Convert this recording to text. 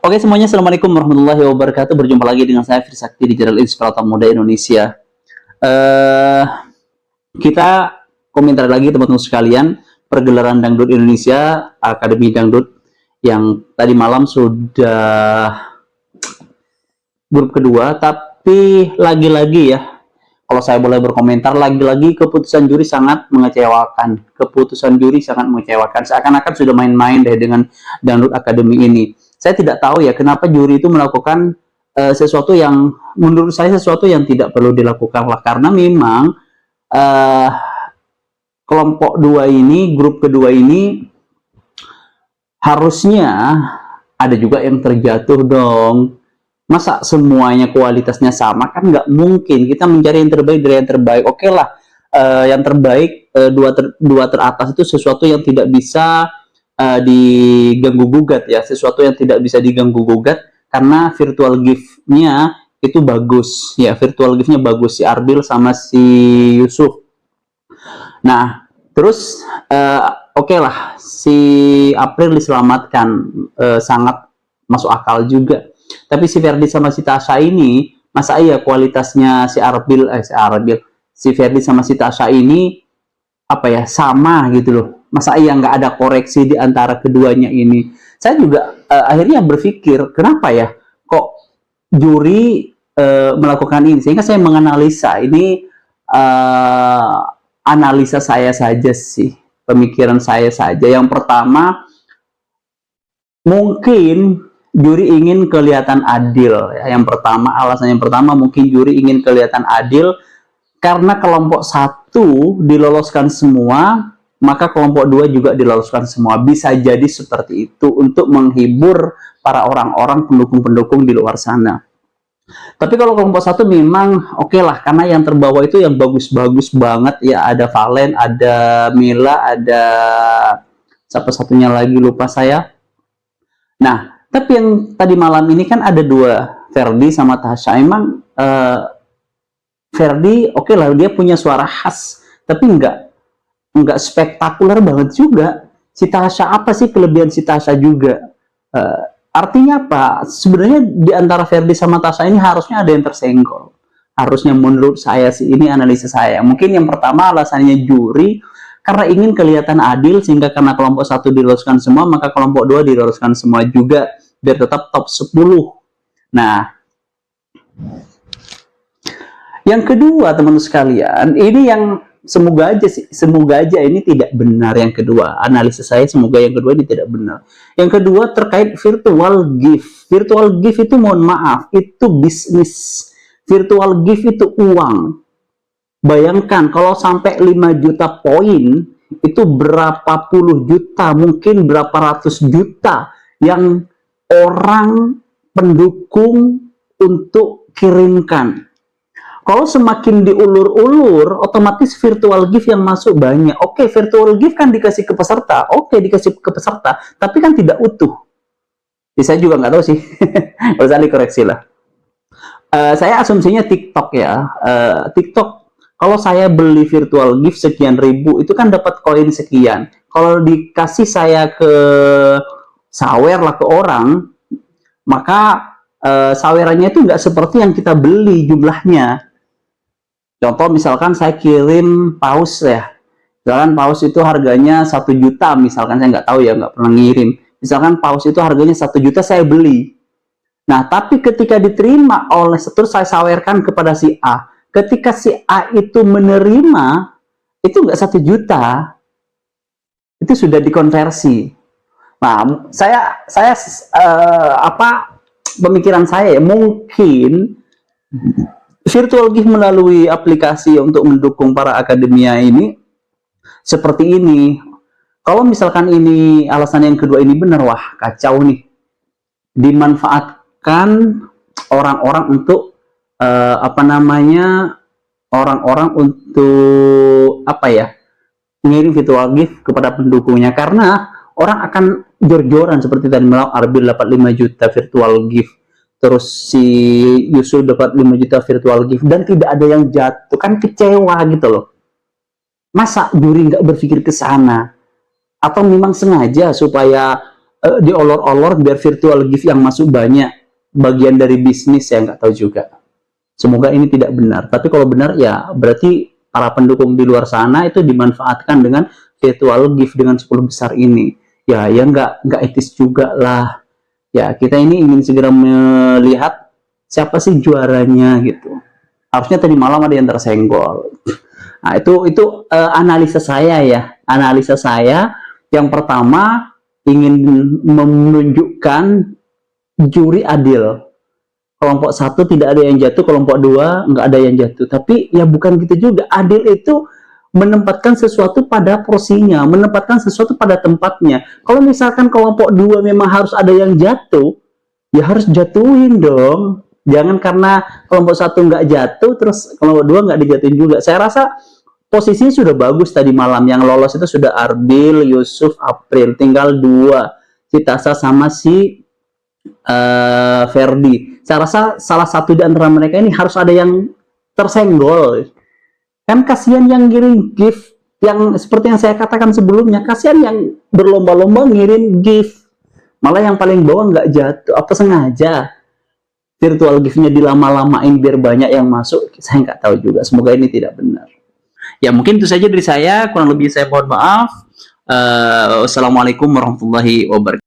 Oke semuanya, Assalamualaikum warahmatullahi wabarakatuh. Berjumpa lagi dengan saya Firsakti di channel Inspirator Muda Indonesia. eh kita komentar lagi teman-teman sekalian, pergelaran Dangdut Indonesia, Akademi Dangdut yang tadi malam sudah grup kedua. Tapi lagi-lagi ya, kalau saya boleh berkomentar, lagi-lagi keputusan juri sangat mengecewakan. Keputusan juri sangat mengecewakan. Seakan-akan sudah main-main deh dengan Dangdut Akademi ini. Saya tidak tahu ya kenapa juri itu melakukan sesuatu yang menurut saya sesuatu yang tidak perlu dilakukan lah, karena memang uh, kelompok dua ini, grup kedua ini harusnya ada juga yang terjatuh dong. Masa semuanya kualitasnya sama? Kan nggak mungkin. Kita mencari yang terbaik dari yang terbaik. Oke lah, yang terbaik dua teratas itu sesuatu yang tidak bisa diganggu gugat ya, sesuatu yang tidak bisa diganggu gugat karena virtual gift-nya itu bagus ya, virtual gift-nya bagus, si Arbil sama si Yusuf. Nah terus oke lah, si April diselamatkan, sangat masuk akal juga. Tapi si Ferdi sama si Tasya ini, masa iya kualitasnya si Ferdi sama si Tasya ini apa ya, sama gitu loh. Masa iya nggak ada koreksi di antara keduanya ini? Saya juga akhirnya berpikir, kenapa ya kok juri melakukan ini? Sehingga saya menganalisa ini, analisa saya saja sih, pemikiran saya saja. Yang pertama, mungkin juri ingin kelihatan adil ya. Alasan yang pertama mungkin juri ingin kelihatan adil karena kelompok satu diloloskan semua, maka kelompok dua juga diloloskan semua. Bisa jadi seperti itu untuk menghibur para orang-orang pendukung-pendukung di luar sana. Tapi kalau kelompok satu memang oke lah, karena yang terbawa itu yang bagus-bagus banget ya. Ada Valen, ada Mila, ada siapa satunya lagi lupa saya. Nah, tapi yang tadi malam ini kan ada dua, Ferdi sama Tasya. Emang Ferdi oke lah, dia punya suara khas, tapi nggak spektakuler banget juga. Si Tasya, apa sih kelebihan si Tasya juga? Artinya apa? Sebenarnya di antara Ferdi sama Tasya ini harusnya ada yang tersenggol. Harusnya menurut saya sih, ini analisa saya. Mungkin yang pertama alasannya juri karena ingin kelihatan adil, sehingga karena kelompok satu diloloskan semua, maka kelompok dua diloloskan semua juga, biar tetap top 10. Nah, yang kedua teman-teman sekalian, ini yang semoga aja ini tidak benar. Yang kedua, analisa saya semoga yang kedua ini tidak benar. Yang kedua terkait virtual gift. Virtual gift itu mohon maaf, itu bisnis. Virtual gift itu uang. Bayangkan kalau sampai 5 juta poin, itu berapa puluh juta, mungkin berapa ratus juta yang orang pendukung untuk kirimkan. Kalau semakin diulur-ulur, otomatis virtual gift yang masuk banyak. Oke, virtual gift kan dikasih ke peserta. Oke, dikasih ke peserta, tapi kan tidak utuh. Jadi saya juga nggak tahu sih. Harus dikoreksi lah. Saya asumsinya TikTok ya. TikTok, kalau saya beli virtual gift sekian ribu, itu kan dapat koin sekian. Kalau dikasih saya ke sawer lah ke orang, maka sawerannya itu nggak seperti yang kita beli jumlahnya. Contoh misalkan saya kirim paus ya, misalkan paus itu harganya 1 juta, misalkan, saya nggak tahu ya, nggak pernah ngirim. Misalkan paus itu harganya 1 juta, saya beli. Nah, tapi ketika diterima oleh, terus saya sawerkan kepada si A, ketika si A itu menerima, itu nggak 1 juta, itu sudah dikonversi. Nah, pemikiran saya ya, mungkin virtual gift melalui aplikasi untuk mendukung para akademia ini seperti ini. Kalau misalkan ini alasan yang kedua ini benar, wah kacau nih. Dimanfaatkan orang-orang untuk orang-orang untuk ngirim virtual gift kepada pendukungnya, karena orang akan jor-joran seperti tadi malam. Arbil dapat 5 juta virtual gift, terus si Yusuf dapat 5 juta virtual gift, dan tidak ada yang jatuh, kan kecewa gitu loh. Masa juri nggak berpikir ke sana? Atau memang sengaja supaya diolor-olor biar virtual gift yang masuk banyak, bagian dari bisnis, saya nggak tahu juga. Semoga ini tidak benar. Tapi kalau benar ya berarti para pendukung di luar sana itu dimanfaatkan dengan virtual gift dengan 10 besar ini. Ya nggak etis juga lah. Ya kita ini ingin segera melihat siapa sih juaranya gitu. Harusnya tadi malam ada yang tersenggol. Nah itu analisa saya ya. Analisa saya yang pertama ingin menunjukkan juri adil. Kelompok satu tidak ada yang jatuh, kelompok dua nggak ada yang jatuh. Tapi ya bukan gitu juga. Adil itu menempatkan sesuatu pada porsinya, menempatkan sesuatu pada tempatnya. Kalau misalkan kelompok dua memang harus ada yang jatuh, ya harus jatuhin dong. Jangan karena kelompok satu nggak jatuh, terus kelompok dua nggak dijatuhin juga. Saya rasa posisinya sudah bagus tadi malam. Yang lolos itu sudah Arbil, Yusuf, April. Tinggal dua, Citasa sama si Ferdi. Saya rasa salah satu di antara mereka ini harus ada yang tersenggol. Kan kasihan yang ngirim gift, yang seperti yang saya katakan sebelumnya, kasihan yang berlomba-lomba ngirim gift. Malah yang paling bawah nggak jatuh. Apa sengaja virtual gift-nya dilama-lamain biar banyak yang masuk? Saya nggak tahu juga. Semoga ini tidak benar. Ya mungkin itu saja dari saya. Kurang lebih saya mohon maaf. Wassalamualaikum warahmatullahi wabarakatuh.